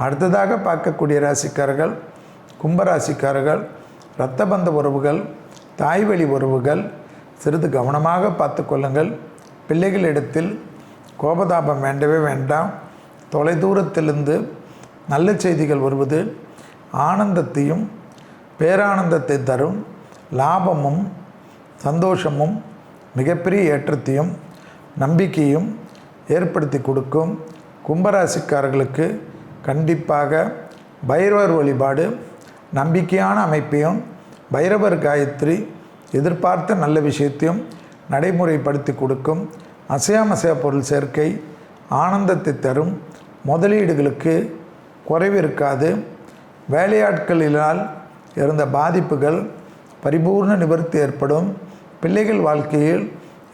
அடுத்ததாக பார்க்கக்கூடிய ராசிக்காரர்கள் கும்பராசிக்காரர்கள். இரத்த பந்த உறவுகள், தாய்வழி உறவுகள் சிறிது கவனமாக பார்த்து கொள்ளுங்கள். பிள்ளைகளிடத்தில் கோபதாபம் வேண்டவே வேண்டாம். தொலைதூரத்திலிருந்து நல்ல செய்திகள் வருவது ஆனந்தத்தையும் பேரானந்தத்தை தரும். லாபமும் சந்தோஷமும் மிகப்பெரிய ஏற்றத்தையும் நம்பிக்கையும் ஏற்படுத்தி கொடுக்கும். கும்பராசிக்காரர்களுக்கு கண்டிப்பாக பைரவர் வழிபாடு நம்பிக்கையான அமைப்பையும், பைரவர் காயத்ரி எதிர்பார்த்த நல்ல விஷயத்தையும் நடைமுறைப்படுத்தி கொடுக்கும். அசையாமசையா பொருள் சேர்க்கை ஆனந்தத்தை தரும். முதலீடுகளுக்கு குறைவு இருக்காது. வேலையாட்களினால் இருந்த பாதிப்புகள் பரிபூர்ண நிவர்த்தி ஏற்படும். பிள்ளைகள் வாழ்க்கையில்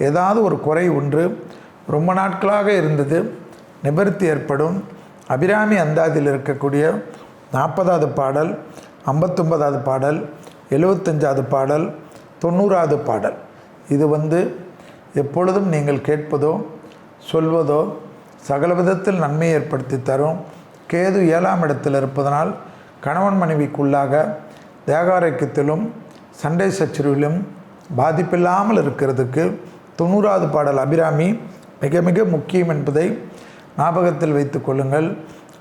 ஏதாவது ஒரு குறை ஒன்று ரொம்ப நாட்களாக இருந்தது, நிவர்த்தி ஏற்படும். அபிராமி அந்தாதியில் இருக்கக்கூடிய 40வது பாடல், 59வது பாடல், 75வது பாடல், 90வது பாடல் இது எப்பொழுதும் நீங்கள் கேட்பதோ சொல்வதோ சகல விதத்தில் நன்மை ஏற்படுத்தி தரும். கேது 7ஆம் இடத்தில் இருப்பதனால் கணவன் மனைவிக்குள்ளாக தேகாரோக்கியத்திலும் சண்டை சச்சரவிலும் பாதிப்பில்லாமல் இருக்கிறதுக்கு 90வது பாடல் அபிராமி மிக மிக முக்கியம் என்பதை ஞாபகத்தில் வைத்து கொள்ளுங்கள்.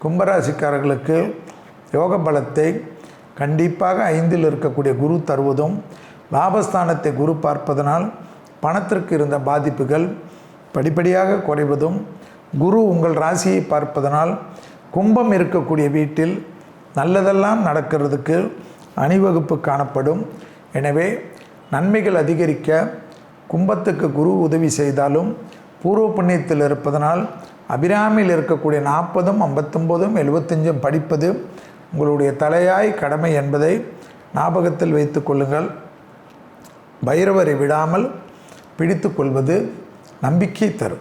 கும்பராசிக்காரர்களுக்கு யோக பலத்தை கண்டிப்பாக 5இல் இருக்கக்கூடிய குரு தருவதும், லாபஸ்தானத்தை குரு பார்ப்பதனால் பணத்திற்கு இருந்த பாதிப்புகள் படிப்படியாக குறைவதும், குரு உங்கள் ராசியை பார்ப்பதனால் கும்பம் இருக்கக்கூடிய வீட்டில் நல்லதெல்லாம் நடக்கிறதுக்கு அணிவகுப்பு காணப்படும். எனவே நன்மைகள் அதிகரிக்க கும்பத்துக்கு குரு உதவி செய்தாலும் பூர்வ புண்ணியத்தில் இருப்பதனால் அபிராமியில் இருக்கக்கூடிய 40, 59, 75 படிப்பது உங்களுடைய தலையாய் கடமை என்பதை ஞாபகத்தில் வைத்து கொள்ளுங்கள். பைரவரை விடாமல் பிடித்து கொள்வது நம்பிக்கை தரும்.